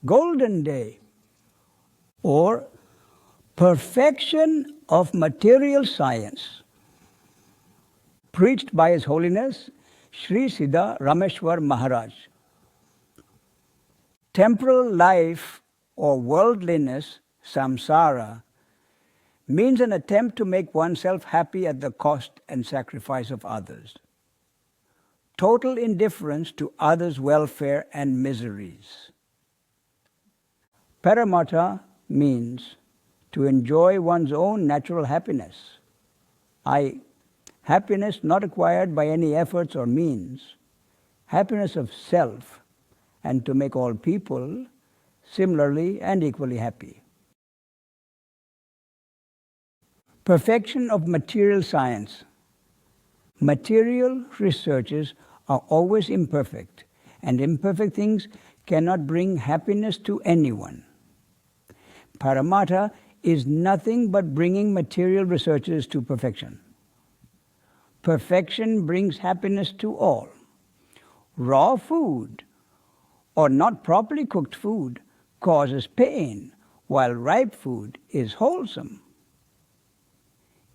golden day, or perfection of material science, preached by His Holiness Sri Siddharameshwar Maharaj. Temporal life or worldliness, samsara, means an attempt to make oneself happy at the cost and sacrifice of others. Total indifference to others' welfare and miseries. Parmartha means to enjoy one's own natural happiness, i.e., happiness not acquired by any efforts or means, happiness of self, and to make all people similarly and equally happy. Perfection of material science. Material researches are always imperfect, and imperfect things cannot bring happiness to anyone. Parmartha is nothing but bringing material researches to perfection. Perfection brings happiness to all. Raw food or not properly cooked food causes pain, while ripe food is wholesome.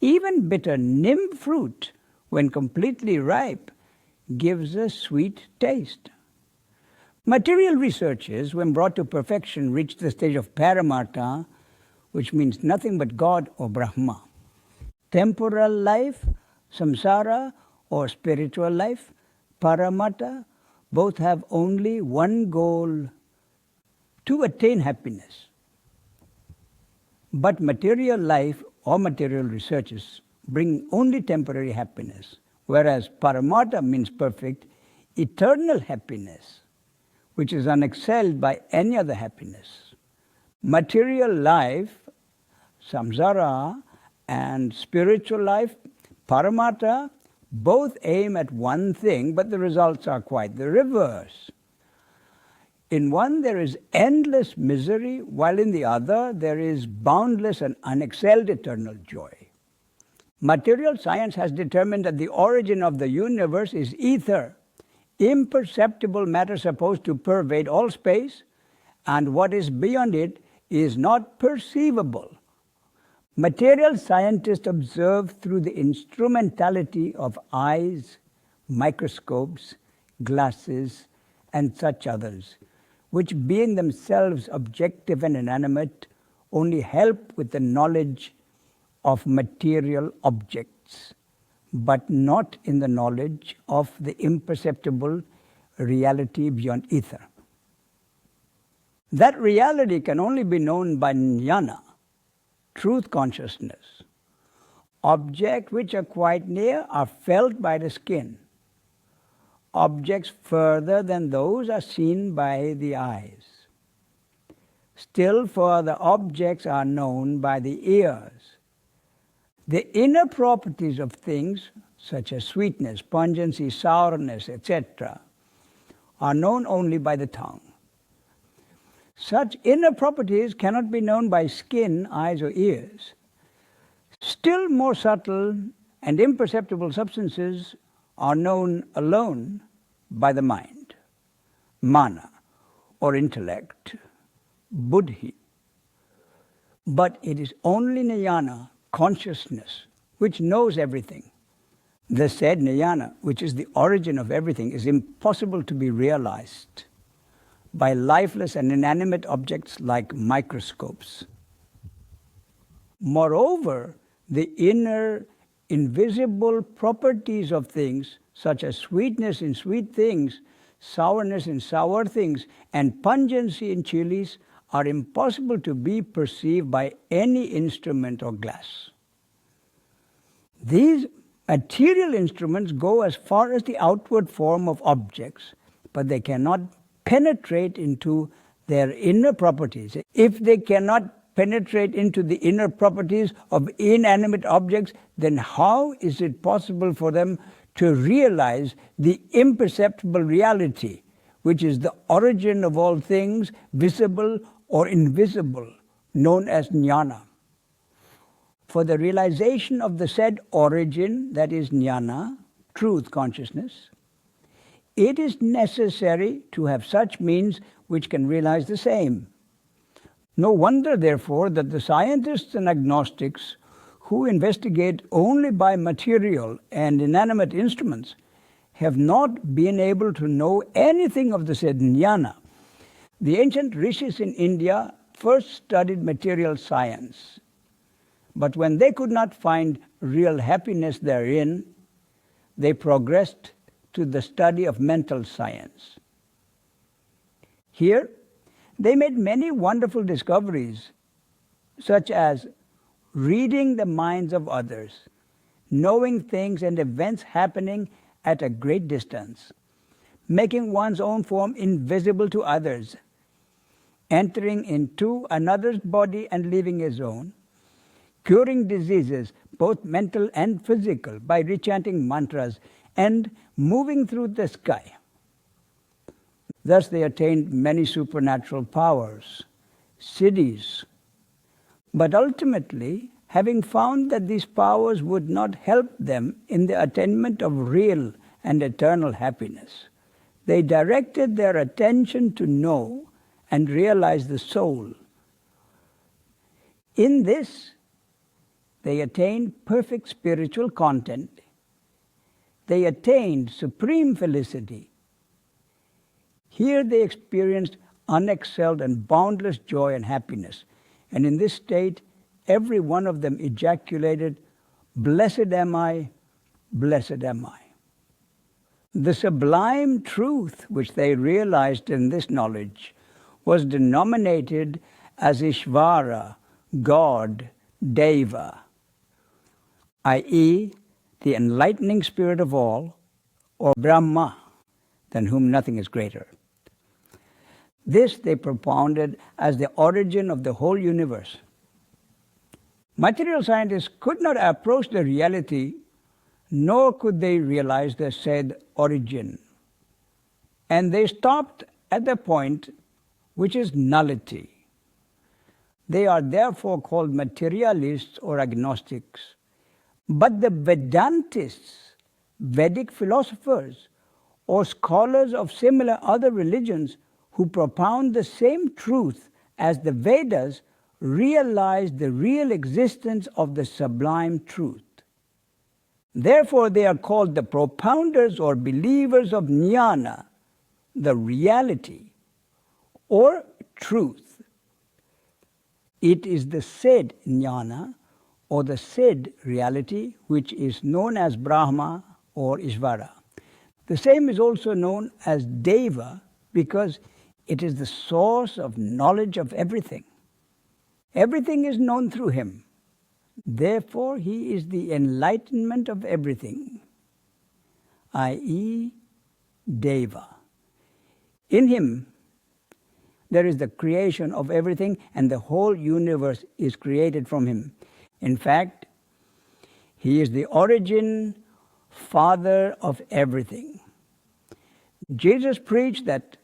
Even bitter neem fruit, when completely ripe, gives a sweet taste. Material researches, when brought to perfection, reach the stage of parmartha, which means nothing but God or Brahma. Temporal life, samsara, or spiritual life, parmartha, both have only one goal: to attain happiness. But material life or material researches bring only temporary happiness, whereas parmartha means perfect, eternal happiness, which is unexcelled by any other happiness. Material life, samsara, and spiritual life, parmartha, both aim at one thing, but the results are quite the reverse. In one there is endless misery, while in the other there is boundless and unexcelled eternal joy. Material science has determined that the origin of the universe is ether, imperceptible matter supposed to pervade all space, and what is beyond it is not perceivable. Material scientists observe through the instrumentality of eyes, microscopes, glasses, and such others, which being themselves objective and inanimate, only help with the knowledge of material objects, but not in the knowledge of the imperceptible reality beyond ether. That reality can only be known by jnana, truth consciousness. Objects which are quite near are felt by the skin. Objects further than those are seen by the eyes. Still further objects are known by the ears. The inner properties of things, such as sweetness, pungency, sourness, etc., are known only by the tongue. Such inner properties cannot be known by skin, eyes, or ears. Still more subtle and imperceptible substances are known alone by the mind, mana, or intellect, buddhi. But it is only jnana, consciousness, which knows everything. The said jnana, which is the origin of everything, is impossible to be realized by lifeless and inanimate objects like microscopes. Moreover, the inner invisible properties of things, such as sweetness in sweet things, sourness in sour things, and pungency in chilies, are impossible to be perceived by any instrument or glass. These material instruments go as far as the outward form of objects, but they cannot penetrate into their inner properties. If they cannot penetrate into the inner properties of inanimate objects, then how is it possible for them to realize the imperceptible reality, which is the origin of all things, visible or invisible, known as jnana? For the realization of the said origin, that is jnana, truth consciousness, it is necessary to have such means which can realize the same. No wonder, therefore, that the scientists and agnostics who investigate only by material and inanimate instruments have not been able to know anything of the said jnana. The ancient rishis in India first studied material science, but when they could not find real happiness therein, they progressed to the study of mental science. Here, they made many wonderful discoveries, such as reading the minds of others, knowing things and events happening at a great distance, making one's own form invisible to others, entering into another's body and leaving his own, curing diseases, both mental and physical, by rechanting mantras, and moving through the sky. Thus they attained many supernatural powers, siddhis. But ultimately, having found that these powers would not help them in the attainment of real and eternal happiness, they directed their attention to know and realize the soul. In this, they attained perfect spiritual content. They attained supreme felicity. Here they experienced unexcelled and boundless joy and happiness. And in this state, every one of them ejaculated, "Blessed am I, blessed am I." The sublime truth which they realized in this knowledge was denominated as Ishvara, God, Deva, i.e., the enlightening spirit of all, or Brahma, than whom nothing is greater. This they propounded as the origin of the whole universe. Material scientists could not approach the reality, nor could they realize the said origin. And they stopped at the point which is nullity. They are therefore called materialists or agnostics. But the Vedantists, Vedic philosophers, or scholars of similar other religions who propound the same truth as the Vedas realize the real existence of the sublime truth. Therefore, they are called the propounders or believers of jnana, the reality, or truth. It is the said jnana, or the said reality, which is known as Brahma or Ishvara. The same is also known as Deva because it is the source of knowledge of everything. Everything is known through him. Therefore, he is the enlightenment of everything, i.e., Deva. In him, there is the creation of everything, and the whole universe is created from him. In fact, he is the origin, father of everything. Jesus preached that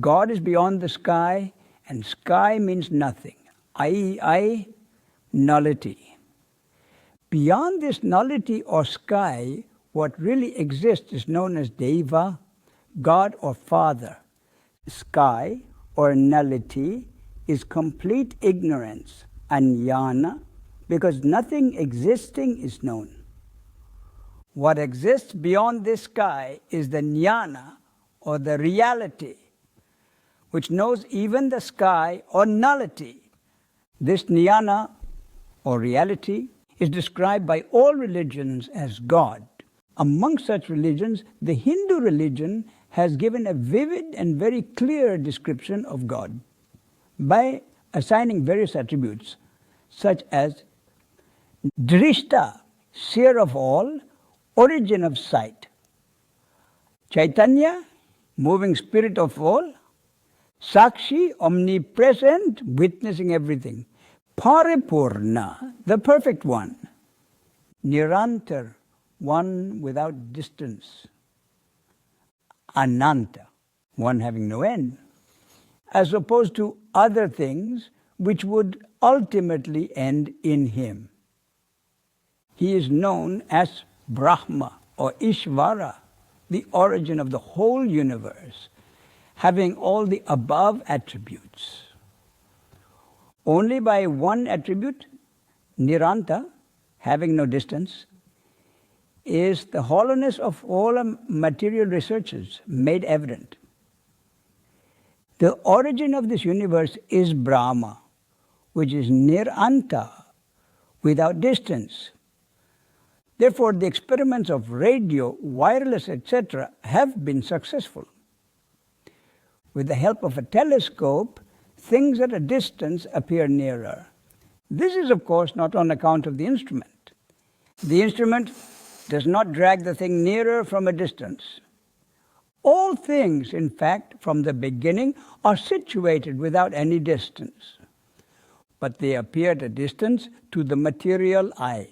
God is beyond the sky, and sky means nothing, i.e., nullity. Beyond this nullity or sky, what really exists is known as Deva, God or Father. Sky or nullity is complete ignorance, ajnana, because nothing existing is known. What exists beyond this sky is the jnana, or the reality, which knows even the sky or nullity. This jnana, or reality, is described by all religions as God. Among such religions, the Hindu religion has given a vivid and very clear description of God by assigning various attributes, such as Drishta, seer of all, origin of sight; Chaitanya, moving spirit of all; Sakshi, omnipresent, witnessing everything; Paripurna, the perfect one; Nirantar, one without distance; Ananta, one having no end, as opposed to other things which would ultimately end in him. He is known as Brahma or Ishvara, the origin of the whole universe, having all the above attributes. Only by one attribute, niranta, having no distance, is the hollowness of all material researches made evident. The origin of this universe is Brahma, which is niranta, without distance. Therefore, the experiments of radio, wireless, etc. have been successful. With the help of a telescope, things at a distance appear nearer. This is, of course, not on account of the instrument. The instrument does not drag the thing nearer from a distance. All things, in fact, from the beginning, are situated without any distance. But they appear at a distance to the material eye.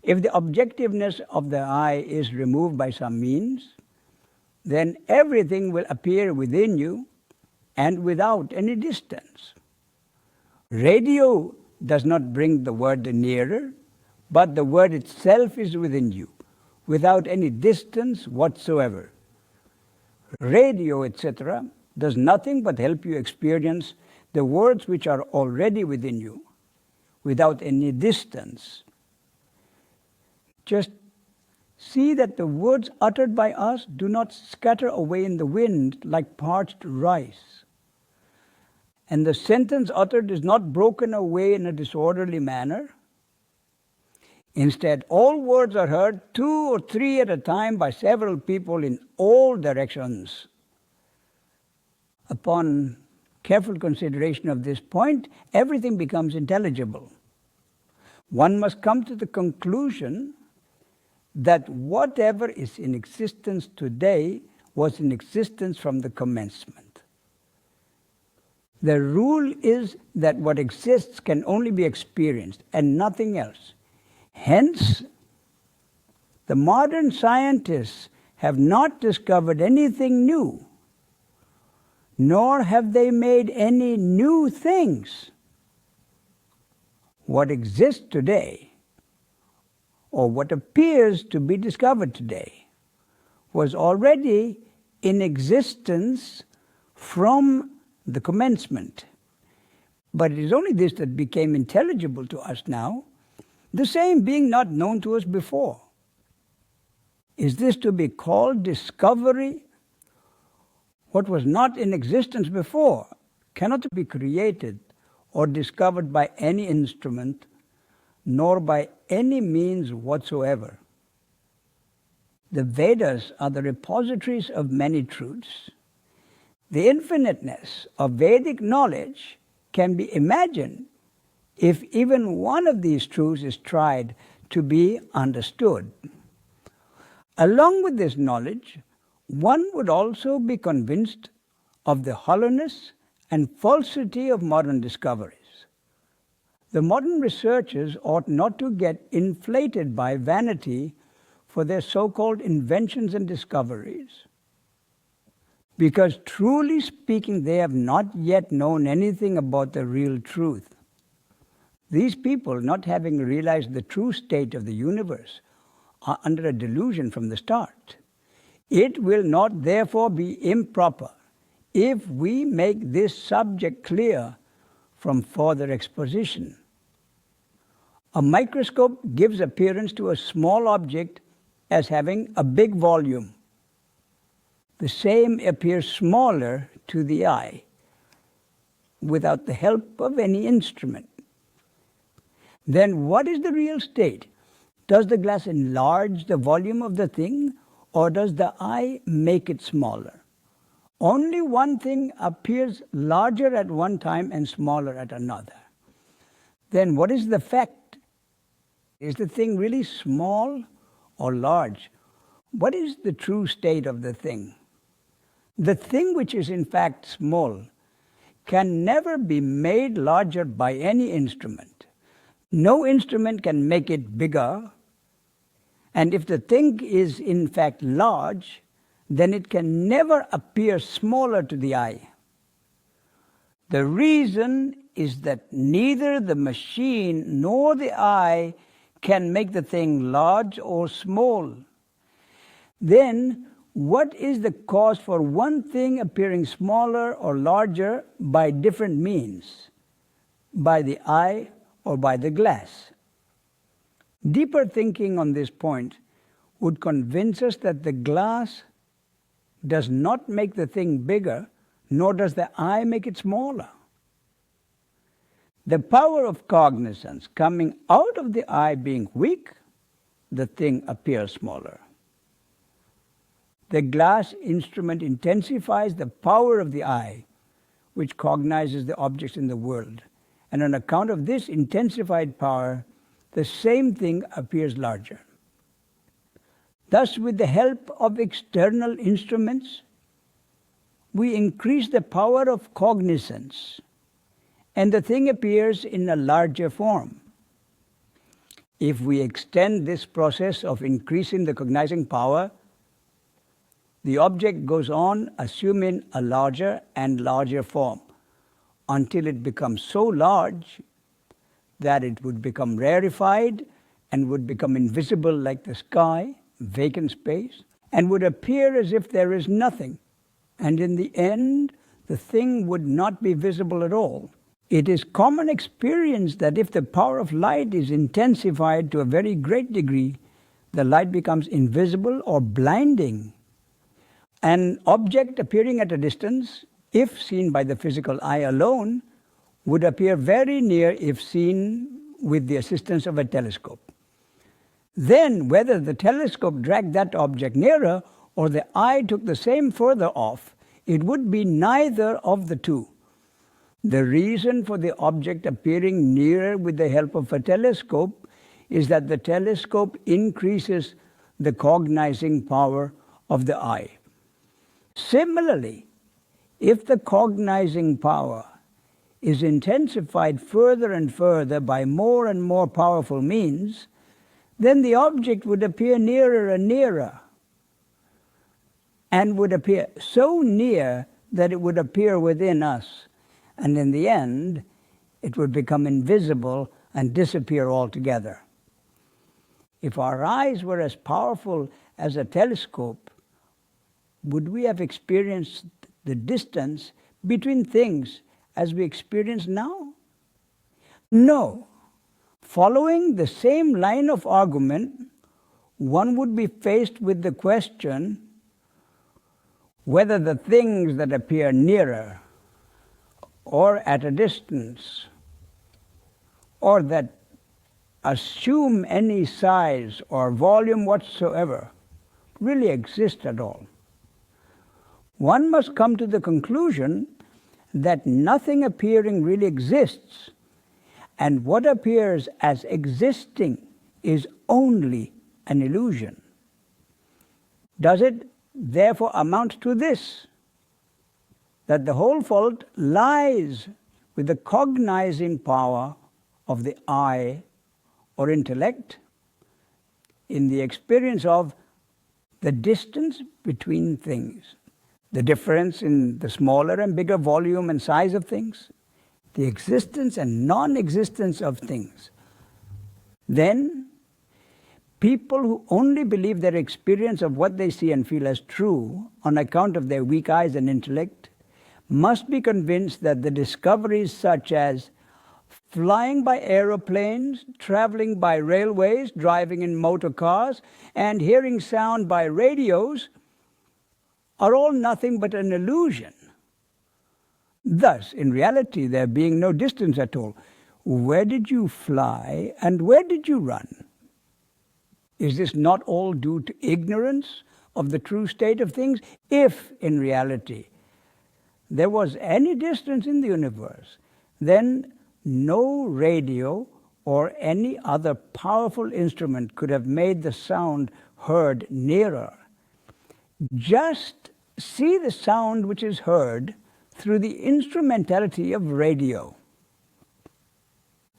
If the objectiveness of the eye is removed by some means, then everything will appear within you and without any distance. Radio does not bring the word nearer, but the word itself is within you, without any distance whatsoever. Radio, etc., does nothing but help you experience the words which are already within you, without any distance. Just see that the words uttered by us do not scatter away in the wind like parched rice. And the sentence uttered is not broken away in a disorderly manner. Instead, all words are heard 2 or 3 at a time by several people in all directions. Upon careful consideration of this point, everything becomes intelligible. One must come to the conclusion that whatever is in existence today was in existence from the commencement. The rule is that what exists can only be experienced and nothing else. Hence, the modern scientists have not discovered anything new, nor have they made any new things. What exists today, or what appears to be discovered today, was already in existence from the commencement. But it is only this that became intelligible to us now, the same being not known to us before. Is this to be called discovery? What was not in existence before cannot be created or discovered by any instrument, nor by any means whatsoever. The Vedas are the repositories of many truths. The infiniteness of Vedic knowledge can be imagined if even one of these truths is tried to be understood. Along with this knowledge, one would also be convinced of the hollowness and falsity of modern discoveries. The modern researchers ought not to get inflated by vanity for their so-called inventions and discoveries, because truly speaking, they have not yet known anything about the real truth. These people, not having realized the true state of the universe, are under a delusion from the start. It will not therefore be improper if we make this subject clear from further exposition. A microscope gives appearance to a small object as having a big volume. The same appears smaller to the eye without the help of any instrument. Then what is the real state? Does the glass enlarge the volume of the thing, or does the eye make it smaller? Only one thing appears larger at one time and smaller at another. Then what is the fact? Is the thing really small or large? What is the true state of the thing? The thing which is in fact small can never be made larger by any instrument. No instrument can make it bigger, and if the thing is in fact large, then it can never appear smaller to the eye. The reason is that neither the machine nor the eye can make the thing large or small. Then what is the cause for one thing appearing smaller or larger by different means, by the eye or by the glass? Deeper thinking on this point would convince us that the glass does not make the thing bigger, nor does the eye make it smaller. The power of cognizance coming out of the eye being weak, the thing appears smaller. The glass instrument intensifies the power of the eye, which cognizes the objects in the world, and on account of this intensified power, the same thing appears larger. Thus, with the help of external instruments, we increase the power of cognizance, and the thing appears in a larger form. If we extend this process of increasing the cognizing power, the object goes on assuming a larger and larger form until it becomes so large that it would become rarefied and would become invisible like the sky, vacant space, and would appear as if there is nothing. And in the end, the thing would not be visible at all. It is common experience that if the power of light is intensified to a very great degree, the light becomes invisible or blinding. An object appearing at a distance, if seen by the physical eye alone, would appear very near if seen with the assistance of a telescope. Then, whether the telescope dragged that object nearer or the eye took the same further off, it would be neither of the two. The reason for the object appearing nearer with the help of a telescope is that the telescope increases the cognizing power of the eye. Similarly, if the cognizing power is intensified further and further by more and more powerful means, then the object would appear nearer and nearer, and would appear so near that it would appear within us, and in the end, it would become invisible and disappear altogether. If our eyes were as powerful as a telescope, would we have experienced the distance between things as we experience now? No. Following the same line of argument, one would be faced with the question whether the things that appear nearer or at a distance, or that assume any size or volume whatsoever, really exist at all. One must come to the conclusion that nothing appearing really exists, and what appears as existing is only an illusion. Does it therefore amount to this, that the whole fault lies with the cognizing power of the eye or intellect in the experience of the distance between things, the difference in the smaller and bigger volume and size of things, the existence and non-existence of things? Then, people who only believe their experience of what they see and feel as true on account of their weak eyes and intellect must be convinced that the discoveries such as flying by aeroplanes, traveling by railways, driving in motor cars, and hearing sound by radios are all nothing but an illusion. Thus, in reality, there being no distance at all, where did you fly and where did you run? Is this not all due to ignorance of the true state of things? If, in reality, there was any distance in the universe, then no radio or any other powerful instrument could have made the sound heard nearer. Just see the sound which is heard through the instrumentality of radio.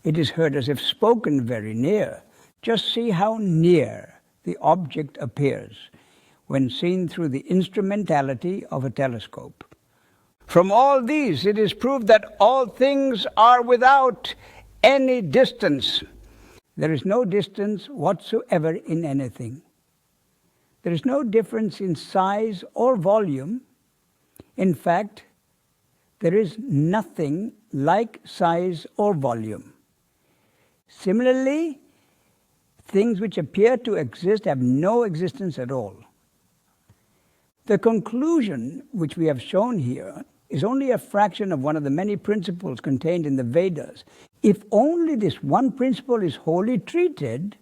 It is heard as if spoken very near. Just see how near the object appears when seen through the instrumentality of a telescope. From all these, it is proved that all things are without any distance. There is no distance whatsoever in anything. There is no difference in size or volume. In fact, there is nothing like size or volume. Similarly, things which appear to exist have no existence at all. The conclusion which we have shown here is only a fraction of one of the many principles contained in the Vedas. If only this one principle is wholly treated,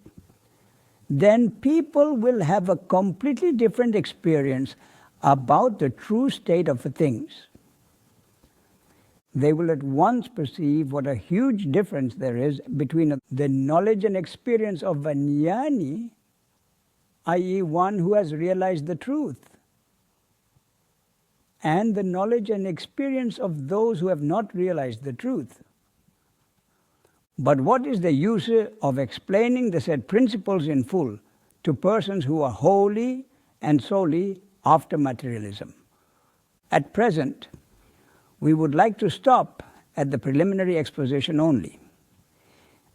then people will have a completely different experience about the true state of things. They will at once perceive what a huge difference there is between the knowledge and experience of a jnani, i.e. one who has realized the truth, and the knowledge and experience of those who have not realized the truth. But what is the use of explaining the said principles in full to persons who are wholly and solely after materialism? At present, we would like to stop at the preliminary exposition only.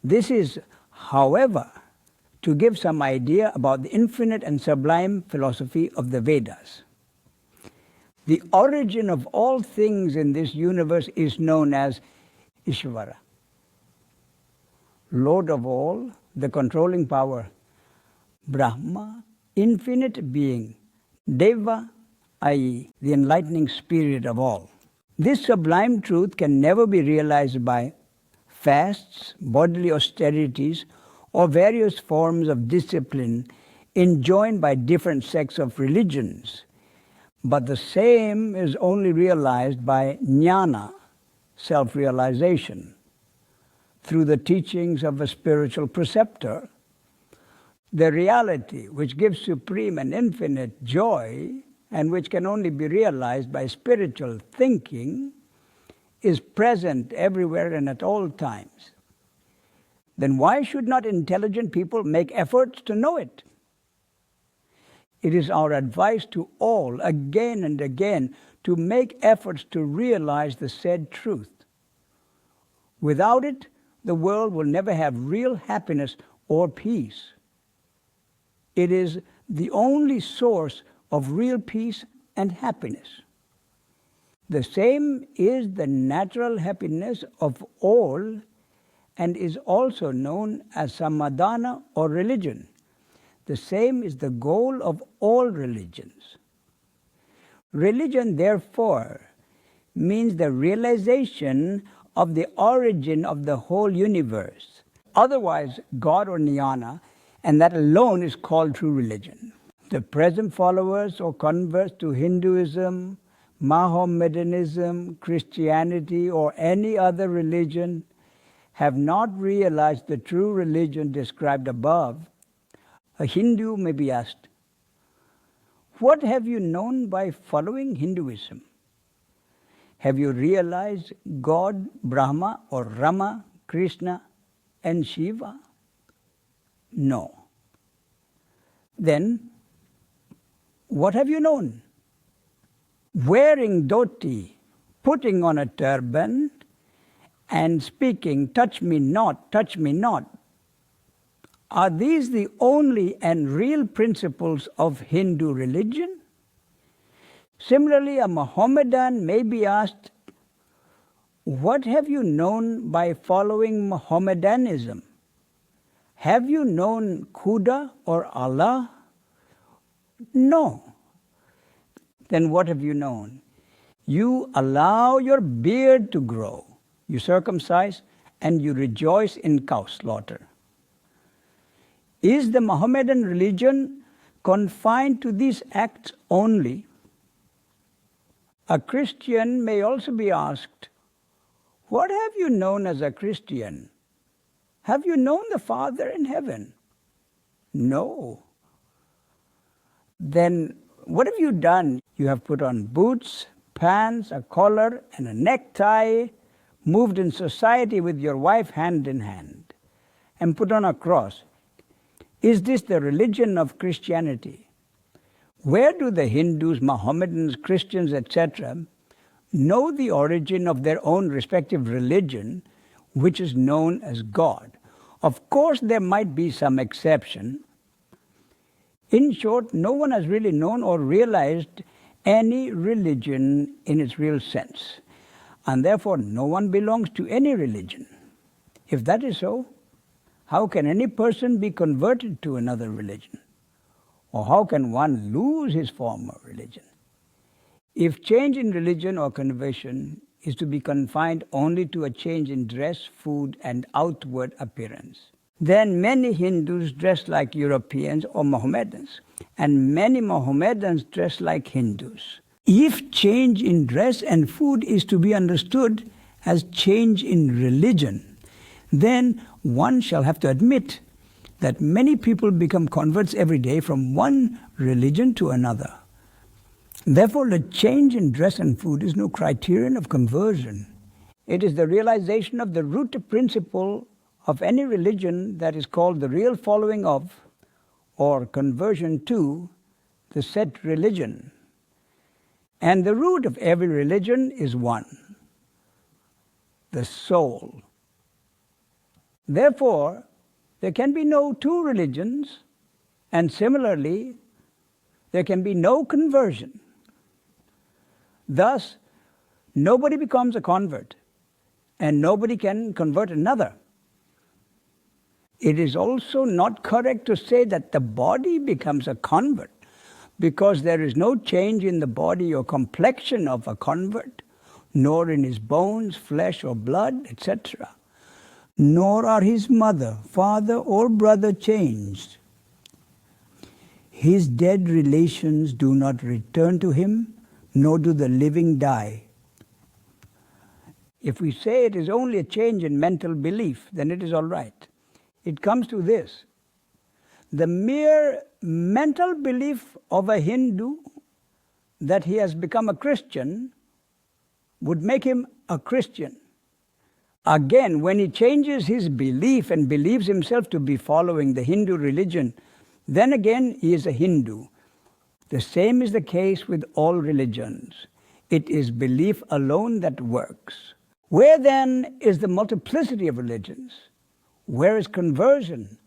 This is, however, to give some idea about the infinite and sublime philosophy of the Vedas. The origin of all things in this universe is known as Ishvara, Lord of all, the controlling power, Brahma, infinite being, Deva, i.e. the enlightening spirit of all. This sublime truth can never be realized by fasts, bodily austerities, or various forms of discipline enjoined by different sects of religions. But the same is only realized by jnana, self-realization, through the teachings of a spiritual preceptor. The reality which gives supreme and infinite joy, and which can only be realized by spiritual thinking, is present everywhere and at all times. Then why should not intelligent people make efforts to know it? It is our advice to all, again and again, to make efforts to realize the said truth. Without it, the world will never have real happiness or peace. It is the only source of real peace and happiness. The same is the natural happiness of all, and is also known as samadhana or religion. The same is the goal of all religions. Religion, therefore, means the realization of the origin of the whole universe. Otherwise, God or jnana, and that alone is called true religion. The present followers or converts to Hinduism, Mohammedanism, Christianity, or any other religion have not realized the true religion described above. A Hindu may be asked, "What have you known by following Hinduism? Have you realized God, Brahma, or Rama, Krishna, and Shiva?" No. Then, what have you known? Wearing dhoti, putting on a turban, and speaking, "Touch me not, touch me not." Are these the only and real principles of Hindu religion? Similarly, a Mohammedan may be asked, "What have you known by following Mohammedanism? Have you known Khuda or Allah?" No. Then what have you known? You allow your beard to grow, you circumcise, and you rejoice in cow slaughter. Is the Mohammedan religion confined to these acts only? A Christian may also be asked, "What have you known as a Christian? Have you known the Father in heaven?" No. Then what have you done? You have put on boots, pants, a collar, and a necktie, moved in society with your wife hand in hand, and put on a cross. Is this the religion of Christianity? Where do the Hindus, Mohammedans, Christians, etc. know the origin of their own respective religion, which is known as God? Of course, there might be some exception. In short, no one has really known or realized any religion in its real sense, and therefore no one belongs to any religion. If that is so, how can any person be converted to another religion? Or how can one lose his former religion? If change in religion or conversion is to be confined only to a change in dress, food, and outward appearance, then many Hindus dress like Europeans or Mohammedans, and many Mohammedans dress like Hindus. If change in dress and food is to be understood as change in religion, then one shall have to admit that many people become converts every day from one religion to another. Therefore, the change in dress and food is no criterion of conversion. It is the realization of the root principle of any religion that is called the real following of, or conversion to, the said religion. And the root of every religion is one, the soul. Therefore, there can be no two religions, and similarly, there can be no conversion. Thus, nobody becomes a convert, and nobody can convert another. It is also not correct to say that the body becomes a convert, because there is no change in the body or complexion of a convert, nor in his bones, flesh, or blood, etc. Nor are his mother, father, or brother changed. His dead relations do not return to him, nor do the living die. If we say it is only a change in mental belief, then it is all right. It comes to this: the mere mental belief of a Hindu that he has become a Christian would make him a Christian. Again, when he changes his belief and believes himself to be following the Hindu religion, then again he is a Hindu. The same is the case with all religions. It is belief alone that works. Where then is the multiplicity of religions? Where is conversion?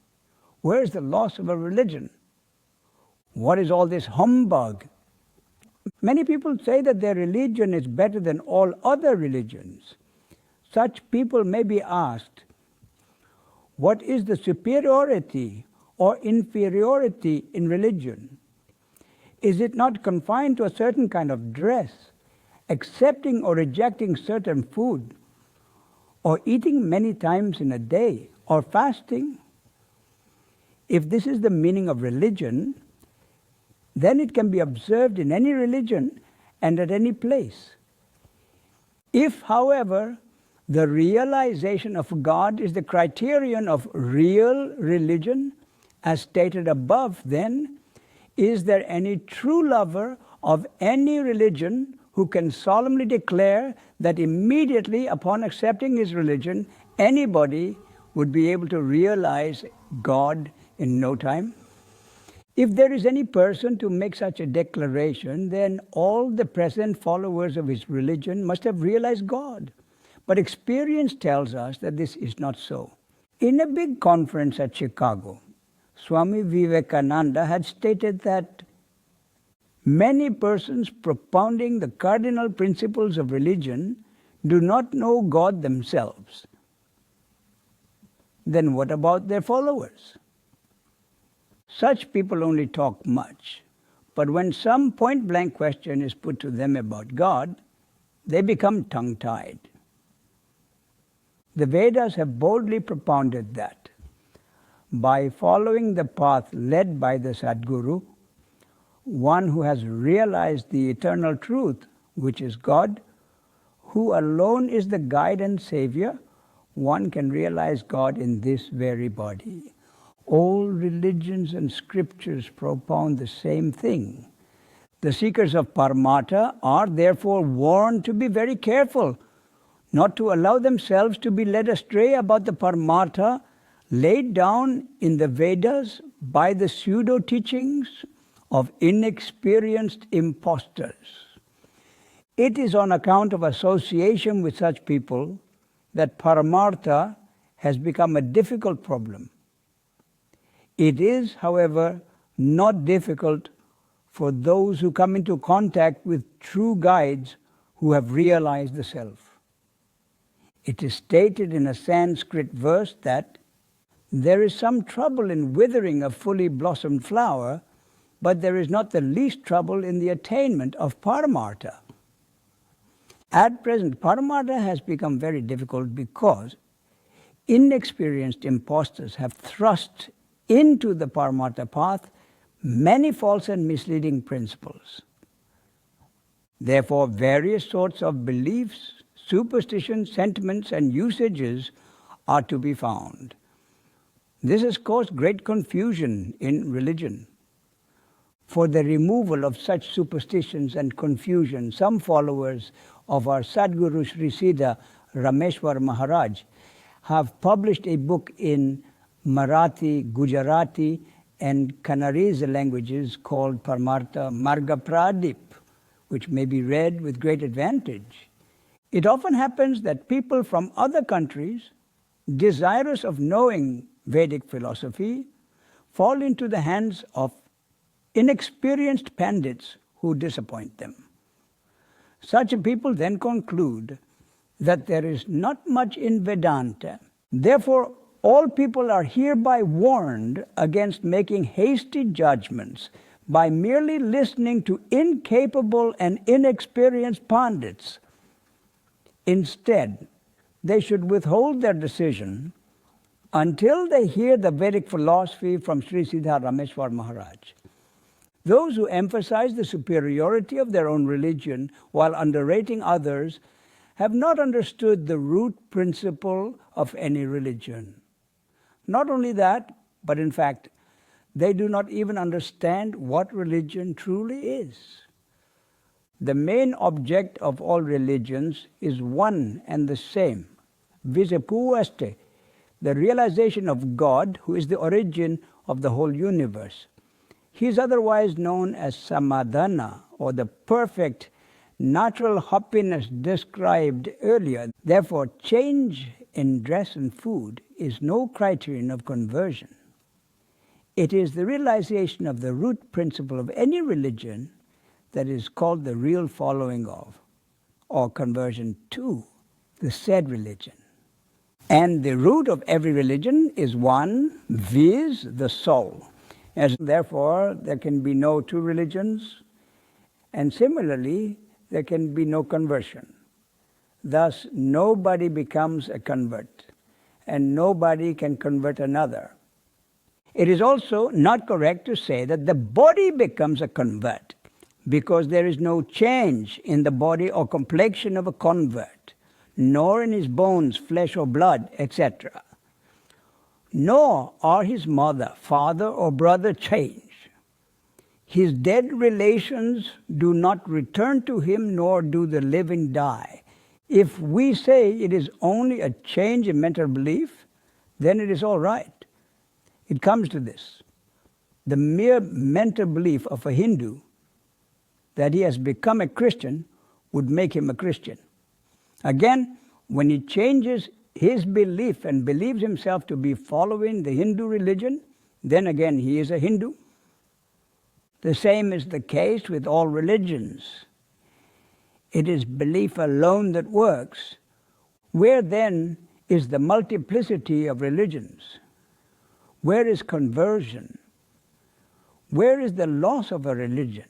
Where is the loss of a religion? What is all this humbug? Many people say that their religion is better than all other religions. Such people may be asked, what is the superiority or inferiority in religion? Is it not confined to a certain kind of dress, accepting or rejecting certain food, or eating many times in a day, or fasting? If this is the meaning of religion, then it can be observed in any religion and at any place. If, however, the realization of God is the criterion of real religion, as stated above, then is there any true lover of any religion who can solemnly declare that immediately upon accepting his religion, anybody would be able to realize God in no time? If there is any person to make such a declaration, then all the present followers of his religion must have realized God. But experience tells us that this is not so. In a big conference at Chicago, Swami Vivekananda had stated that many persons propounding the cardinal principles of religion do not know God themselves. Then what about their followers? Such people only talk much, but when some point-blank question is put to them about God, they become tongue-tied. The Vedas have boldly propounded that by following the path led by the Sadguru, one who has realized the eternal truth, which is God, who alone is the guide and savior, one can realize God in this very body. All religions and scriptures propound the same thing. The seekers of parmartha are therefore warned to be very careful, not to allow themselves to be led astray about the parmartha laid down in the Vedas by the pseudo-teachings of inexperienced impostors. It is on account of association with such people that parmartha has become a difficult problem. It is, however, not difficult for those who come into contact with true guides who have realized the self. It is stated in a Sanskrit verse that there is some trouble in withering a fully blossomed flower, but there is not the least trouble in the attainment of parmartha. At present, parmartha has become very difficult because inexperienced impostors have thrust into the parmartha path many false and misleading principles. Therefore, various sorts of beliefs, superstitions, sentiments, and usages are to be found. This has caused great confusion in religion. For the removal of such superstitions and confusion, some followers of our Sadguru Sri Siddharameshwar Maharaj have published a book in Marathi, Gujarati, and Kannada languages called Parmartha Marga Pradip, which may be read with great advantage. It often happens that people from other countries, desirous of knowing Vedic philosophy, fall into the hands of inexperienced pandits who disappoint them. Such people then conclude that there is not much in Vedanta. Therefore, all people are hereby warned against making hasty judgments by merely listening to incapable and inexperienced pandits. Instead, they should withhold their decision until they hear the Vedic philosophy from Sri Siddharameshwar Maharaj. Those who emphasize the superiority of their own religion while underrating others have not understood the root principle of any religion. Not only that, but in fact, they do not even understand what religion truly is. The main object of all religions is one and the same, visapuaste, the realization of God, who is the origin of the whole universe. He is otherwise known as samadhana, or the perfect natural happiness described earlier. Therefore, change in dress and food is no criterion of conversion. It is the realization of the root principle of any religion that is called the real following of, or conversion to, the said religion. And the root of every religion is one, viz. The soul. As therefore, there can be no two religions, and similarly, there can be no conversion. Thus, nobody becomes a convert, and nobody can convert another. It is also not correct to say that the body becomes a convert, because there is no change in the body or complexion of a convert, nor in his bones, flesh or blood, etc. Nor are his mother, father or brother changed. His dead relations do not return to him, nor do the living die. If we say it is only a change in mental belief, then it is all right. It comes to this. The mere mental belief of a Hindu that he has become a Christian would make him a Christian. Again, when he changes his belief and believes himself to be following the Hindu religion, then again he is a Hindu. The same is the case with all religions. It is belief alone that works. Where then is the multiplicity of religions? Where is conversion? Where is the loss of a religion?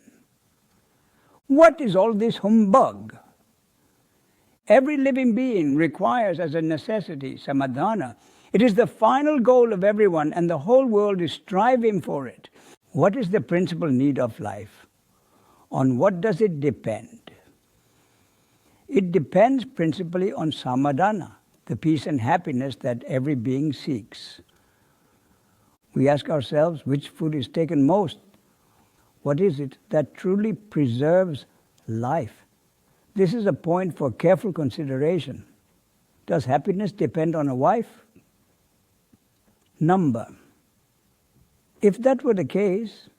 What is all this humbug? Every living being requires as a necessity samadhana. It is the final goal of everyone, and the whole world is striving for it. What is the principal need of life? On what does it depend? It depends principally on samadhana, the peace and happiness that every being seeks. We ask ourselves, which food is taken most? What is it that truly preserves life? This is a point for careful consideration. Does happiness depend on a wife? Number. If that were the case,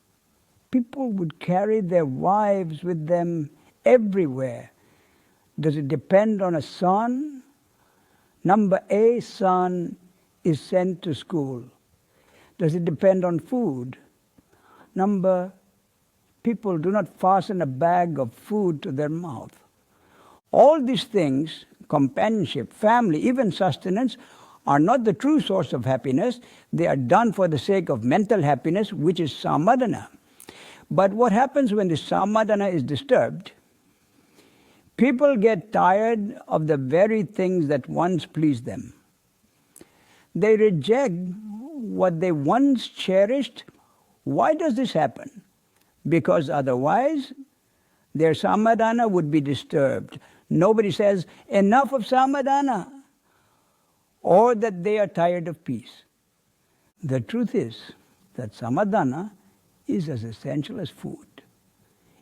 people would carry their wives with them everywhere. Does it depend on a son? Number, a son is sent to school. Does it depend on food? number people do not fasten a bag of food to their mouth. All these things, companionship, family, even sustenance, are not the true source of happiness. They are done for the sake of mental happiness, which is samadhana. But what happens when the samadhana is disturbed? People get tired of the very things that once pleased them. They reject what they once cherished. Why does this happen? Because otherwise their samadhana would be disturbed. Nobody says, enough of samadhana, or that they are tired of peace. The truth is that samadhana is as essential as food.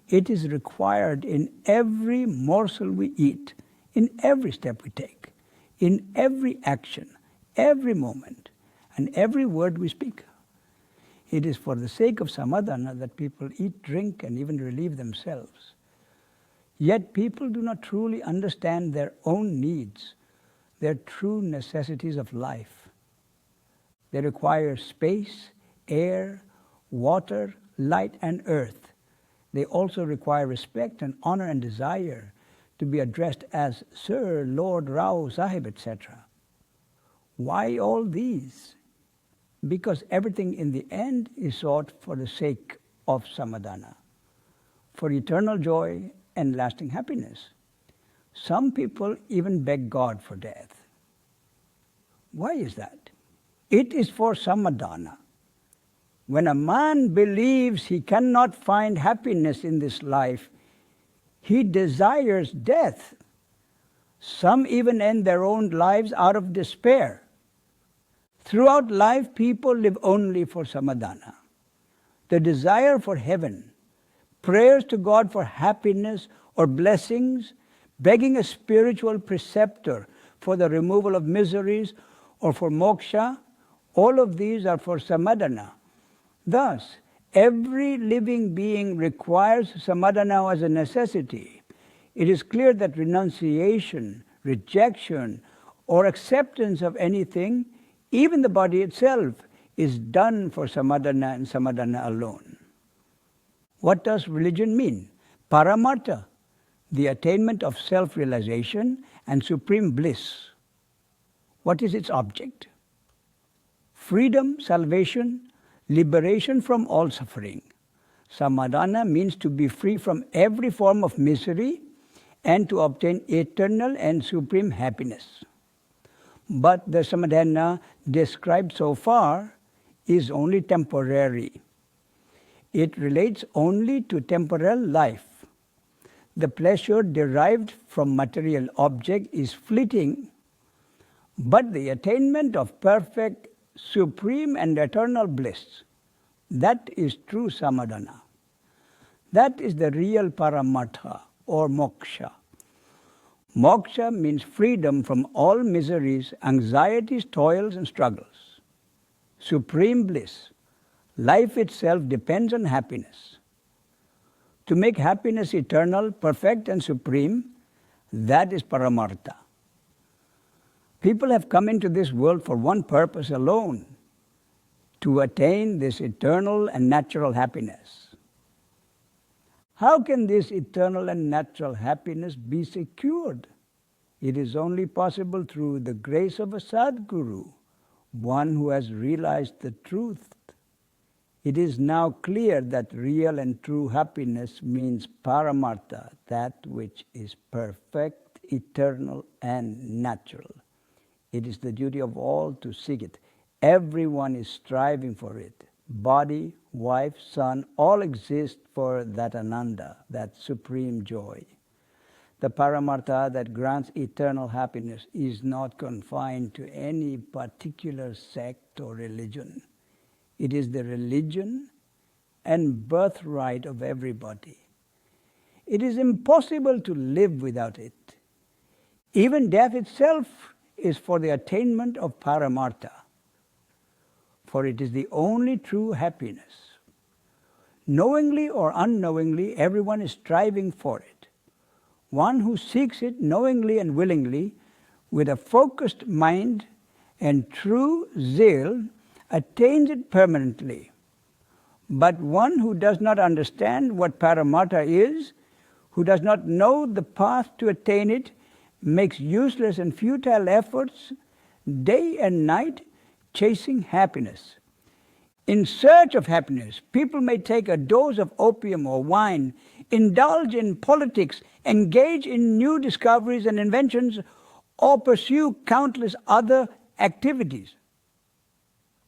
It is required in every morsel we eat, in every step we take, in every action, every moment, and every word we speak. It is for the sake of samadhana that people eat, drink, and even relieve themselves. Yet people do not truly understand their own needs, their true necessities of life. They require space, air, water, light, and earth. They also require respect and honor and desire to be addressed as Sir, Lord, Rao, Sahib, etc. Why all these? Because everything in the end is sought for the sake of samadhana, for eternal joy and lasting happiness. Some people even beg God for death. Why is that? It is for samadhana. When a man believes he cannot find happiness in this life, he desires death. Some even end their own lives out of despair. Throughout life, people live only for samadhana. The desire for heaven, prayers to God for happiness or blessings, begging a spiritual preceptor for the removal of miseries or for moksha, all of these are for samadhana. Thus, every living being requires samadhana as a necessity. It is clear that renunciation, rejection, or acceptance of anything, even the body itself, is done for samadhana and samadhana alone. What does religion mean? Parmartha, the attainment of self-realization and supreme bliss. What is its object? Freedom, salvation, liberation from all suffering. Samadhana means to be free from every form of misery and to obtain eternal and supreme happiness. But the samadhana described so far is only temporary. It relates only to temporal life. The pleasure derived from material object is fleeting, but the attainment of perfect, supreme and eternal bliss, that is true samadhana. That is the real parmartha or moksha. Moksha means freedom from all miseries, anxieties, toils and struggles. Supreme bliss. Life itself depends on happiness. To make happiness eternal, perfect and supreme, that is parmartha. People have come into this world for one purpose alone, to attain this eternal and natural happiness. How can this eternal and natural happiness be secured? It is only possible through the grace of a Sadguru, one who has realized the truth. It is now clear that real and true happiness means parmartha, that which is perfect, eternal and natural. It is the duty of all to seek it. Everyone is striving for it. Body, wife, son, all exist for that ananda, that supreme joy. The parmartha that grants eternal happiness is not confined to any particular sect or religion. It is the religion and birthright of everybody. It is impossible to live without it. Even death itself is for the attainment of parmartha, for it is the only true happiness. Knowingly or unknowingly, everyone is striving for it. One who seeks it knowingly and willingly, with a focused mind and true zeal, attains it permanently. But one who does not understand what parmartha is, who does not know the path to attain it, makes useless and futile efforts day and night chasing happiness. In search of happiness, people may take a dose of opium or wine, indulge in politics, engage in new discoveries and inventions, or pursue countless other activities.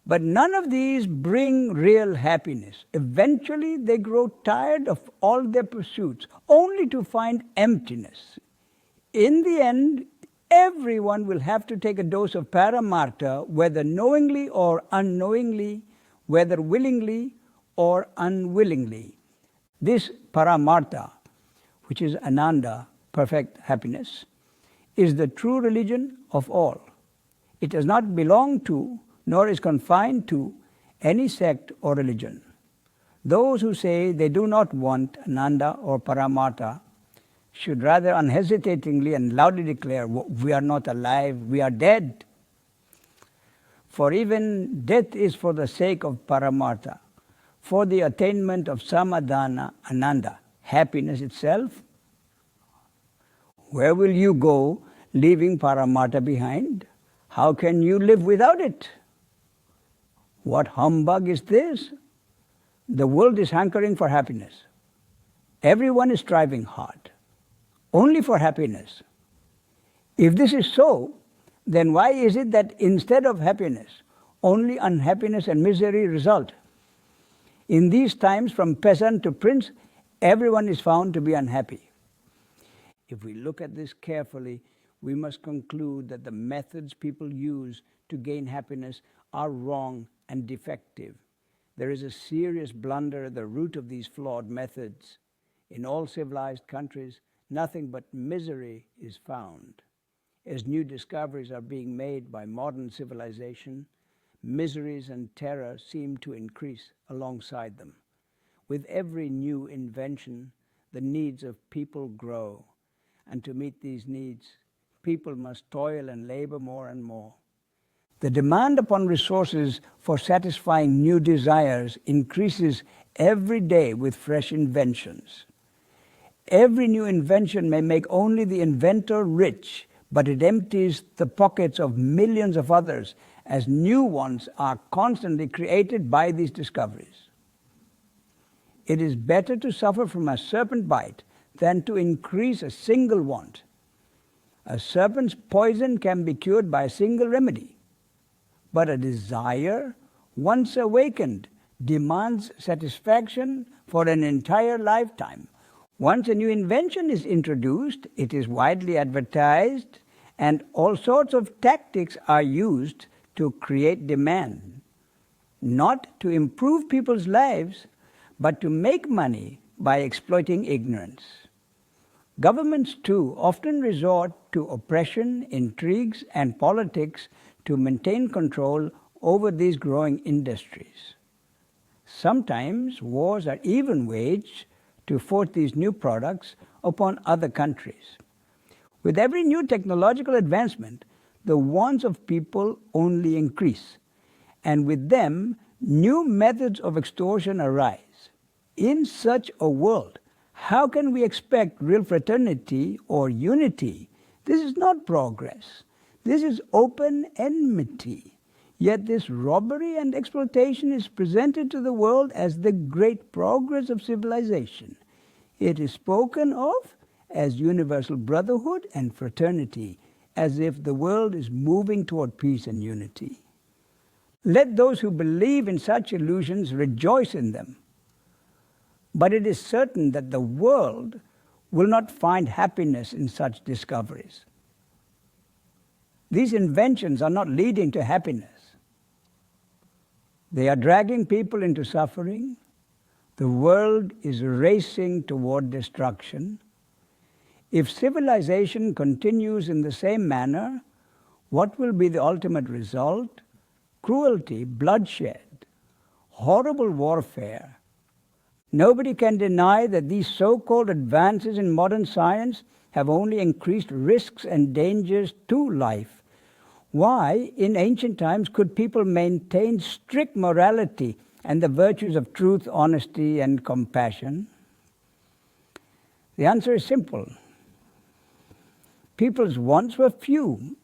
But none of these bring real happiness. Eventually, they grow tired of all their pursuits, only to find emptiness. In the end, everyone will have to take a dose of parmartha, whether knowingly or unknowingly, whether willingly or unwillingly. This parmartha, which is ananda, perfect happiness, is the true religion of all. It does not belong to, nor is confined to, any sect or religion. Those who say they do not want ananda or paramartha should rather unhesitatingly and loudly declare, we are not alive, we are dead. For even death is for the sake of paramartha, for the attainment of samadhana, ananda, happiness itself. Where will you go leaving paramartha behind? How can you live without it? What humbug is this? The world is hankering for happiness. Everyone is striving hard, only for happiness. If this is so, then why is it that instead of happiness, only unhappiness and misery result? In these times, from peasant to prince, everyone is found to be unhappy. If we look at this carefully, we must conclude that the methods people use to gain happiness are wrong and defective. There is a serious blunder at the root of these flawed methods. In all civilized countries, nothing but misery is found. As new discoveries are being made by modern civilization, miseries and terror seem to increase alongside them. With every new invention, the needs of people grow, and to meet these needs, people must toil and labor more and more. The demand upon resources for satisfying new desires increases every day with fresh inventions. Every new invention may make only the inventor rich, but it empties the pockets of millions of others, as new ones are constantly created by these discoveries. It is better to suffer from a serpent bite than to increase a single want. A serpent's poison can be cured by a single remedy. But a desire, once awakened, demands satisfaction for an entire lifetime. Once a new invention is introduced, it is widely advertised, and all sorts of tactics are used to create demand, not to improve people's lives, but to make money by exploiting ignorance. Governments, too, often resort to oppression, intrigues, and politics to maintain control over these growing industries. Sometimes wars are even waged to force these new products upon other countries. With every new technological advancement, the wants of people only increase, and with them, new methods of extortion arise. In such a world, how can we expect real fraternity or unity? This is not progress. This is open enmity. Yet this robbery and exploitation is presented to the world as the great progress of civilization. It is spoken of as universal brotherhood and fraternity, as if the world is moving toward peace and unity. Let those who believe in such illusions rejoice in them. But it is certain that the world will not find happiness in such discoveries. These inventions are not leading to happiness. They are dragging people into suffering. The world is racing toward destruction. If civilization continues in the same manner, what will be the ultimate result? Cruelty, bloodshed, horrible warfare. Nobody can deny that these so-called advances in modern science have only increased risks and dangers to life. Why, in ancient times, could people maintain strict morality and the virtues of truth, honesty, and compassion? The answer is simple. People's wants were few.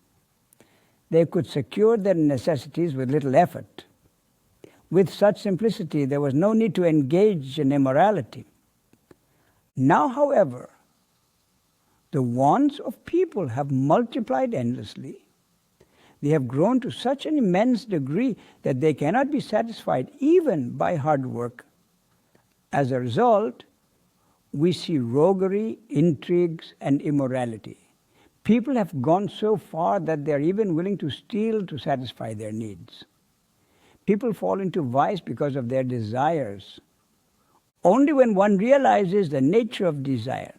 They could secure their necessities with little effort. With such simplicity, there was no need to engage in immorality. Now, however, the wants of people have multiplied endlessly. They have grown to such an immense degree that they cannot be satisfied even by hard work. As a result, we see roguery, intrigues, and immorality. People have gone so far that they are even willing to steal to satisfy their needs. People fall into vice because of their desires. Only when one realizes the nature of desire,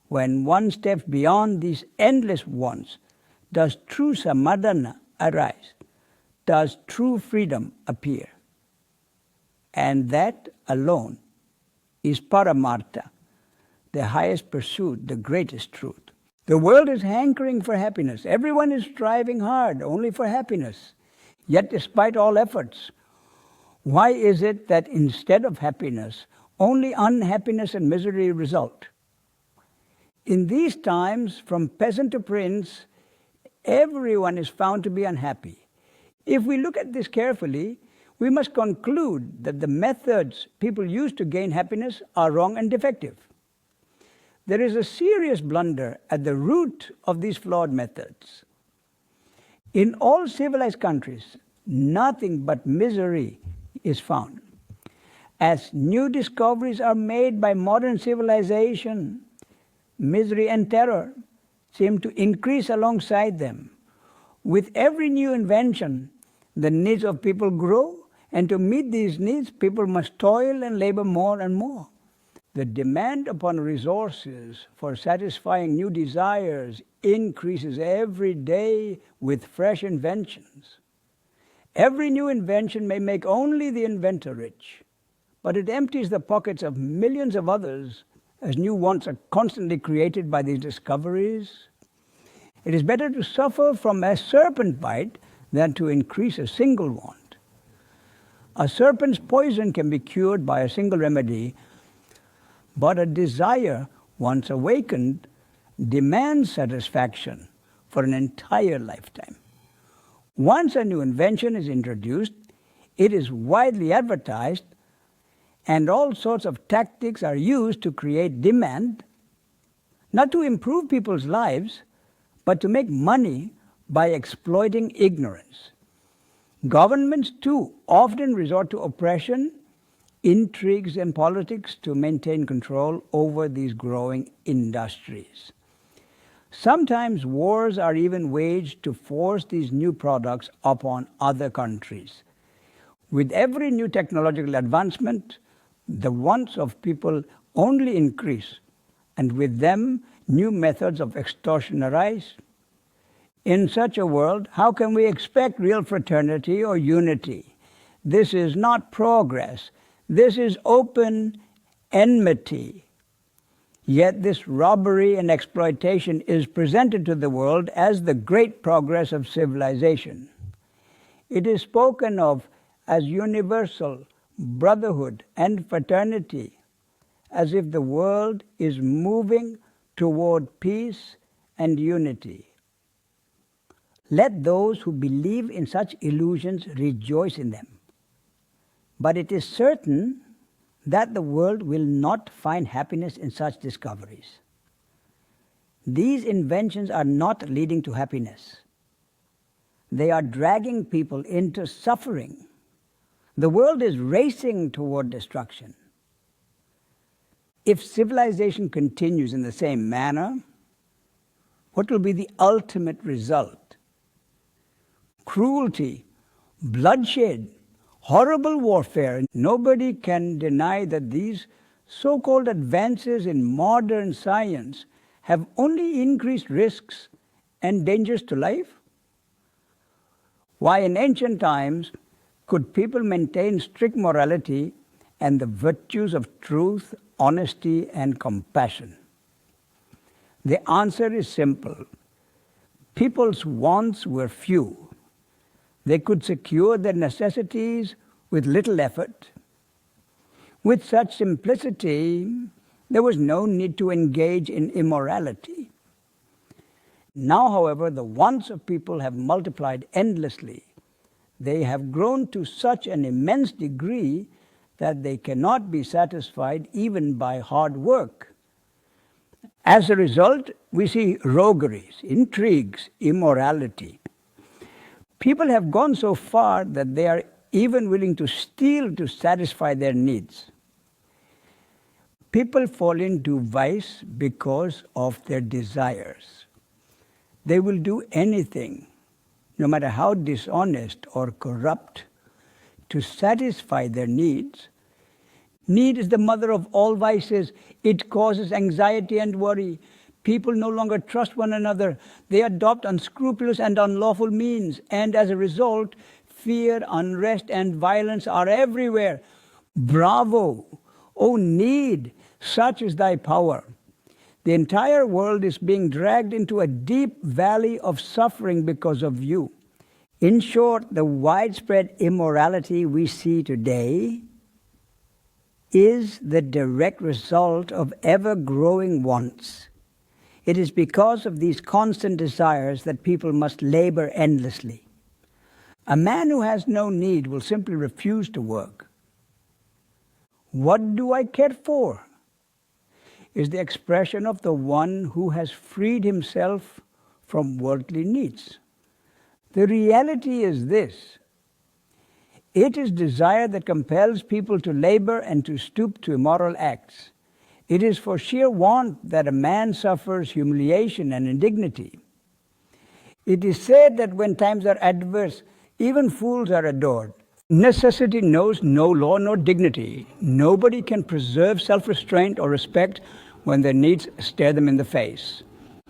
when one steps beyond these endless wants, does true samadhana arise, does true freedom appear. And that alone is parmartha, the highest pursuit, the greatest truth. The world is hankering for happiness. Everyone is striving hard only for happiness. Yet despite all efforts, why is it that instead of happiness, only unhappiness and misery result? In these times, from peasant to prince, everyone is found to be unhappy. If we look at this carefully, we must conclude that the methods people use to gain happiness are wrong and defective. There is a serious blunder at the root of these flawed methods. In all civilized countries, nothing but misery is found. As new discoveries are made by modern civilization, misery and terror seem to increase alongside them. With every new invention, the needs of people grow, and to meet these needs, people must toil and labor more and more. The demand upon resources for satisfying new desires increases every day with fresh inventions. Every new invention may make only the inventor rich, but it empties the pockets of millions of others as new wants are constantly created by these discoveries. It is better to suffer from a serpent bite than to increase a single want. A serpent's poison can be cured by a single remedy, but a desire, once awakened, demands satisfaction for an entire lifetime. Once a new invention is introduced, it is widely advertised, and all sorts of tactics are used to create demand, not to improve people's lives, but to make money by exploiting ignorance. Governments, too, often resort to oppression, intrigues, and politics to maintain control over these growing industries. Sometimes wars are even waged to force these new products upon other countries. With every new technological advancement, the wants of people only increase, and with them, new methods of extortion arise. In such a world, how can we expect real fraternity or unity? This is not progress. This is open enmity. Yet this robbery and exploitation is presented to the world as the great progress of civilization. It is spoken of as universal brotherhood and fraternity, as if the world is moving toward peace and unity. Let those who believe in such illusions rejoice in them. But it is certain that the world will not find happiness in such discoveries. These inventions are not leading to happiness. They are dragging people into suffering. The world is racing toward destruction. If civilization continues in the same manner, what will be the ultimate result? Cruelty, bloodshed, horrible warfare. Nobody can deny that these so-called advances in modern science have only increased risks and dangers to life. Why in ancient times could people maintain strict morality and the virtues of truth, honesty, and compassion? The answer is simple. People's wants were few. They could secure their necessities with little effort. With such simplicity, there was no need to engage in immorality. Now, however, the wants of people have multiplied endlessly. They have grown to such an immense degree that they cannot be satisfied even by hard work. As a result, we see rogueries, intrigues, immorality. People have gone so far that they are even willing to steal to satisfy their needs. People fall into vice because of their desires. They will do anything, no matter how dishonest or corrupt, to satisfy their needs. Need is the mother of all vices. It causes anxiety and worry. People no longer trust one another. They adopt unscrupulous and unlawful means, and as a result, fear, unrest, and violence are everywhere. Bravo! O need, such is thy power. The entire world is being dragged into a deep valley of suffering because of you. In short, the widespread immorality we see today is the direct result of ever-growing wants. It is because of these constant desires that people must labor endlessly. A man who has no need will simply refuse to work. What do I care for? Is the expression of the one who has freed himself from worldly needs. The reality is this: it is desire that compels people to labor and to stoop to immoral acts. It is for sheer want that a man suffers humiliation and indignity. It is said that when times are adverse, even fools are adored. Necessity knows no law nor dignity. Nobody can preserve self-restraint or respect when their needs stare them in the face.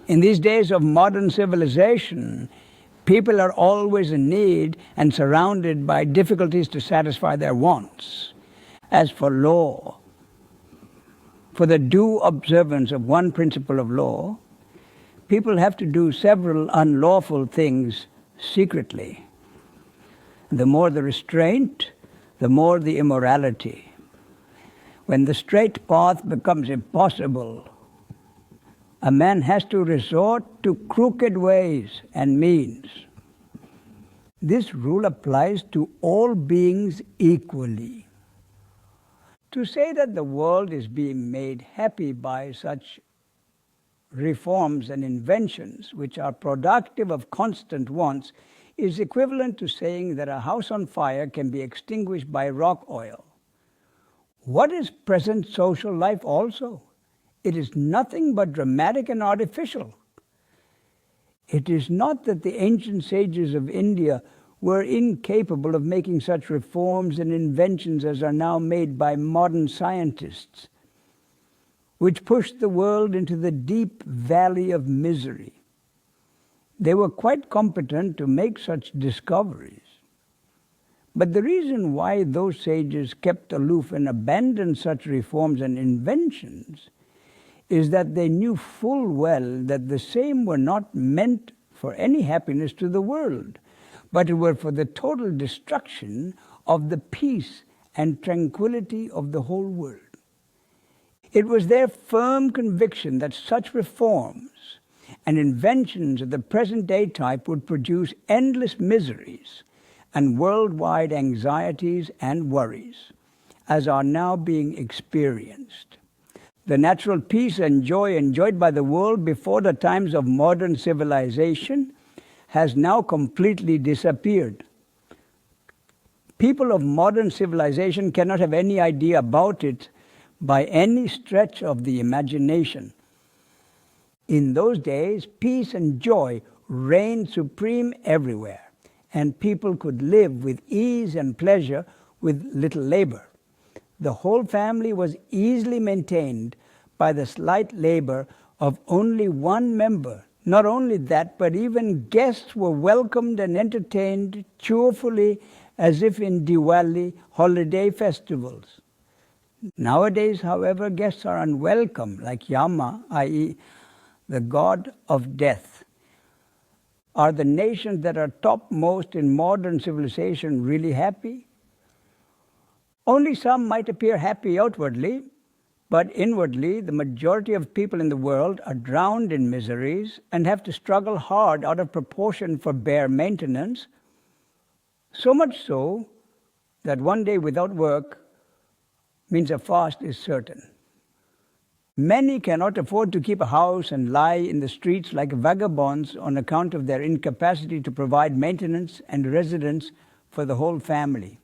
In these days of modern civilization, people are always in need and surrounded by difficulties to satisfy their wants. As for law, for the due observance of one principle of law, people have to do several unlawful things secretly. The more the restraint, the more the immorality. When the straight path becomes impossible, a man has to resort to crooked ways and means. This rule applies to all beings equally. To say that the world is being made happy by such reforms and inventions which are productive of constant wants is equivalent to saying that a house on fire can be extinguished by rock oil. What is present social life also? It is nothing but dramatic and artificial. It is not that the ancient sages of India were incapable of making such reforms and inventions as are now made by modern scientists, which pushed the world into the deep valley of misery. They were quite competent to make such discoveries. But the reason why those sages kept aloof and abandoned such reforms and inventions is that they knew full well that the same were not meant for any happiness to the world, but were for the total destruction of the peace and tranquility of the whole world. It was their firm conviction that such reforms and inventions of the present-day type would produce endless miseries and worldwide anxieties and worries, as are now being experienced. The natural peace and joy enjoyed by the world before the times of modern civilization has now completely disappeared. People of modern civilization cannot have any idea about it by any stretch of the imagination. In those days, peace and joy reigned supreme everywhere, and people could live with ease and pleasure with little labor. The whole family was easily maintained by the slight labor of only one member. Not only that, but even guests were welcomed and entertained cheerfully as if in Diwali holiday festivals. Nowadays, however, guests are unwelcome, like Yama, i.e., the god of death. Are the nations that are topmost in modern civilization really happy? Only some might appear happy outwardly, but inwardly the majority of people in the world are drowned in miseries and have to struggle hard out of proportion for bare maintenance, so much so that one day without work means a fast is certain. Many cannot afford to keep a house and lie in the streets like vagabonds on account of their incapacity to provide maintenance and residence for the whole family.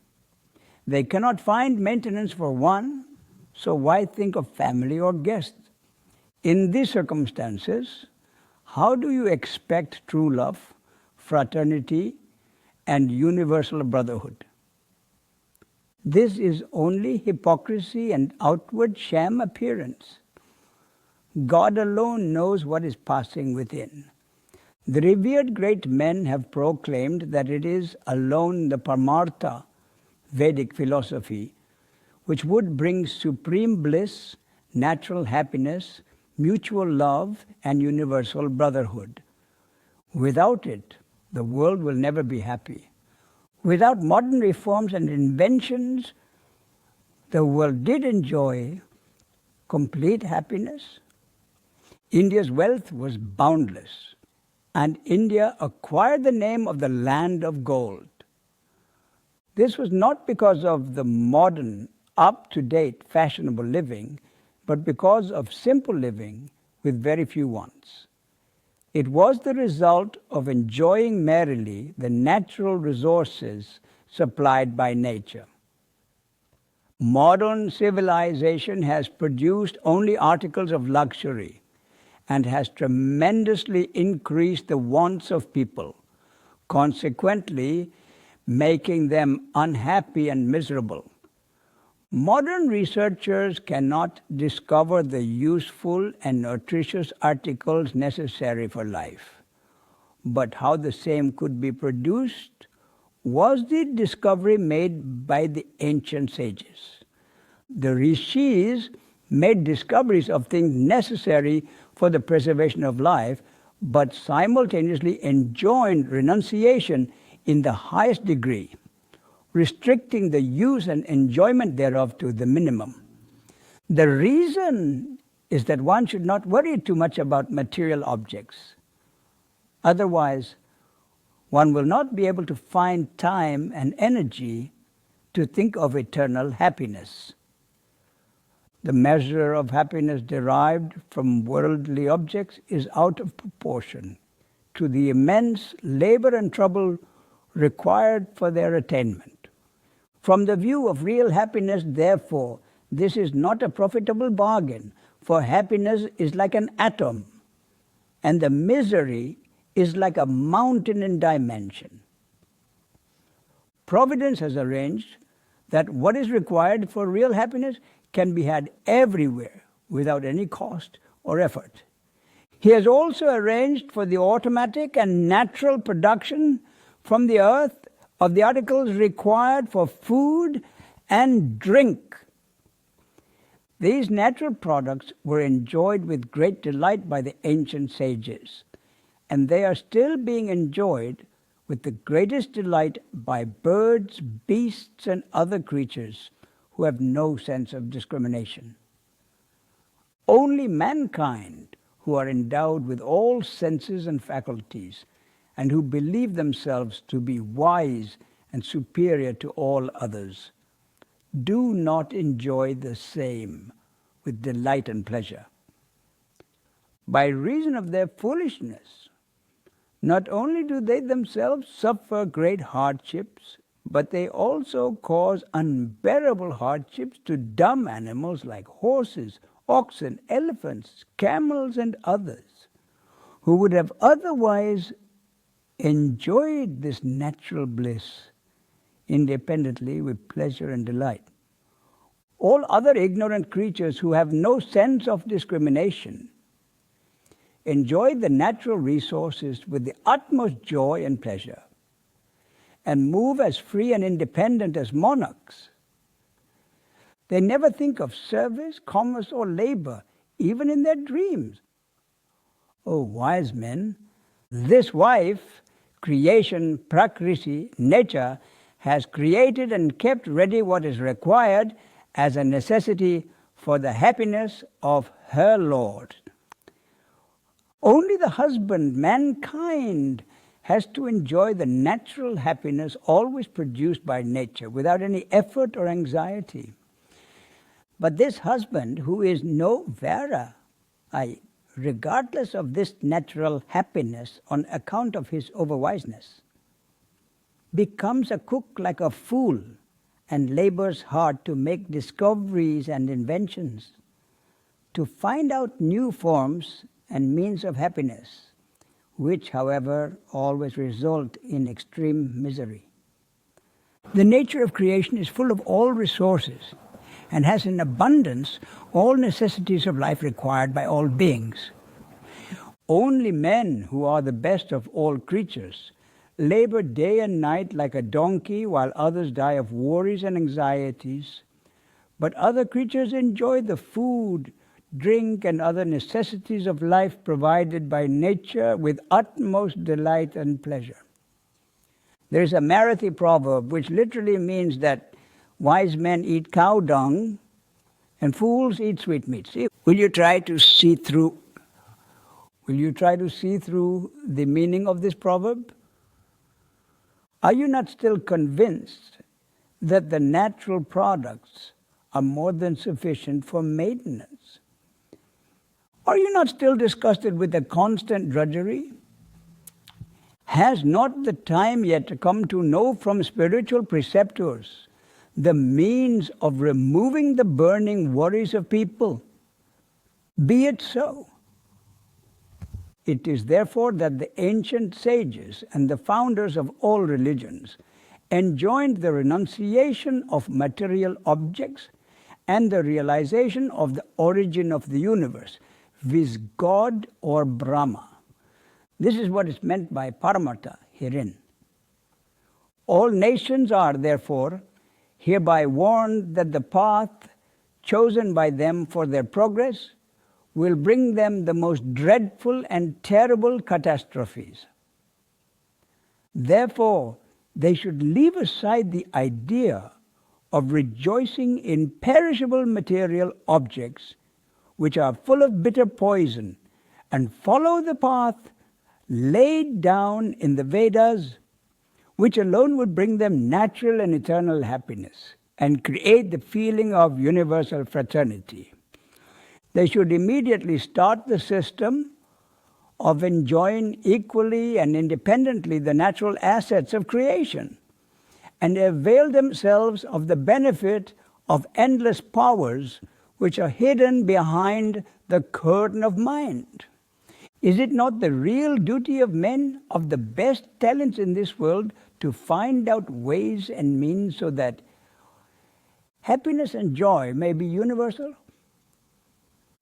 They cannot find maintenance for one, so why think of family or guests? In these circumstances, how do you expect true love, fraternity, and universal brotherhood? This is only hypocrisy and outward sham appearance. God alone knows what is passing within. The revered great men have proclaimed that it is alone the parmartha, Vedic philosophy, which would bring supreme bliss, natural happiness, mutual love, and universal brotherhood. Without it, the world will never be happy. Without modern reforms and inventions, the world did enjoy complete happiness. India's wealth was boundless, and India acquired the name of the land of gold. This was not because of the modern, up-to-date, fashionable living, but because of simple living with very few wants. It was the result of enjoying merrily the natural resources supplied by nature. Modern civilization has produced only articles of luxury and has tremendously increased the wants of people, consequently making them unhappy and miserable. Modern researchers cannot discover the useful and nutritious articles necessary for life. But how the same could be produced was the discovery made by the ancient sages. The rishis made discoveries of things necessary for the preservation of life, but simultaneously enjoined renunciation in the highest degree, restricting the use and enjoyment thereof to the minimum. The reason is that one should not worry too much about material objects. Otherwise, one will not be able to find time and energy to think of eternal happiness. The measure of happiness derived from worldly objects is out of proportion to the immense labor and trouble required for their attainment. From the view of real happiness, therefore, this is not a profitable bargain, for happiness is like an atom, and the misery is like a mountain in dimension. Providence has arranged that what is required for real happiness can be had everywhere without any cost or effort. He has also arranged for the automatic and natural production from the earth of the articles required for food and drink. These natural products were enjoyed with great delight by the ancient sages, and they are still being enjoyed with the greatest delight by birds, beasts, and other creatures who have no sense of discrimination. Only mankind, who are endowed with all senses and faculties, and who believe themselves to be wise and superior to all others, do not enjoy the same with delight and pleasure. By reason of their foolishness, not only do they themselves suffer great hardships, but they also cause unbearable hardships to dumb animals like horses, oxen, elephants, camels, and others, who would have otherwise enjoyed this natural bliss independently with pleasure and delight. All other ignorant creatures who have no sense of discrimination enjoy the natural resources with the utmost joy and pleasure, and move as free and independent as monarchs. They never think of service, commerce, or labor, even in their dreams. O wise men, this wife, creation, prakriti, nature, has created and kept ready what is required as a necessity for the happiness of her Lord. Only the husband, mankind, has to enjoy the natural happiness always produced by nature without any effort or anxiety. But this husband, who is no Vara, regardless of this natural happiness on account of his overwiseness, becomes a cook like a fool and labors hard to make discoveries and inventions, to find out new forms and means of happiness, which, however, always result in extreme misery. The nature of creation is full of all resources and has in abundance all necessities of life required by all beings. Only men, who are the best of all creatures, labor day and night like a donkey, while others die of worries and anxieties. But other creatures enjoy the food, drink, and other necessities of life provided by nature with utmost delight and pleasure. There is a Marathi proverb which literally means that wise men eat cow dung and fools eat sweetmeats. Will you try to see through the meaning of this proverb? Are you not still convinced that the natural products are more than sufficient for maintenance? Are you not still disgusted with the constant drudgery? Has not the time yet come to know from spiritual preceptors the means of removing the burning worries of people? Be it so. It is therefore that the ancient sages and the founders of all religions enjoined the renunciation of material objects and the realization of the origin of the universe, viz. God or Brahma. This is what is meant by parmartha herein. All nations are, therefore, hereby warned that the path chosen by them for their progress will bring them the most dreadful and terrible catastrophes. Therefore, they should leave aside the idea of rejoicing in perishable material objects which are full of bitter poison, and follow the path laid down in the Vedas, which alone would bring them natural and eternal happiness and create the feeling of universal fraternity. They should immediately start the system of enjoying equally and independently the natural assets of creation and avail themselves of the benefit of endless powers which are hidden behind the curtain of mind. Is it not the real duty of men of the best talents in this world to find out ways and means so that happiness and joy may be universal?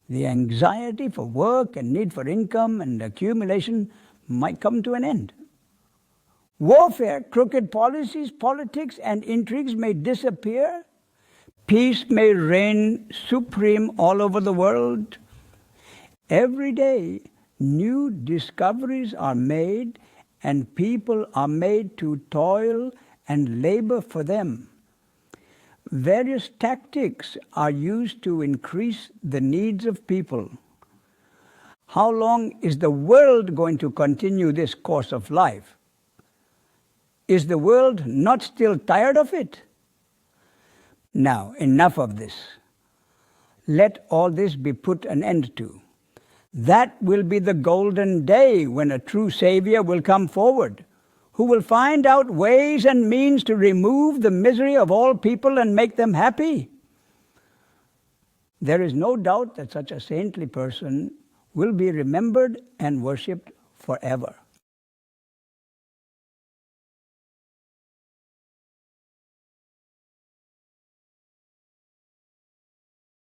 The anxiety for work and need for income and accumulation might come to an end. Warfare, crooked policies, politics, and intrigues may disappear. Peace may reign supreme all over the world. Every day, new discoveries are made, and people are made to toil and labor for them. Various tactics are used to increase the needs of people. How long is the world going to continue this course of life? Is the world not still tired of it? Now, enough of this. Let all this be put an end to. That will be the golden day when a true Savior will come forward, who will find out ways and means to remove the misery of all people and make them happy. There is no doubt that such a saintly person will be remembered and worshipped forever.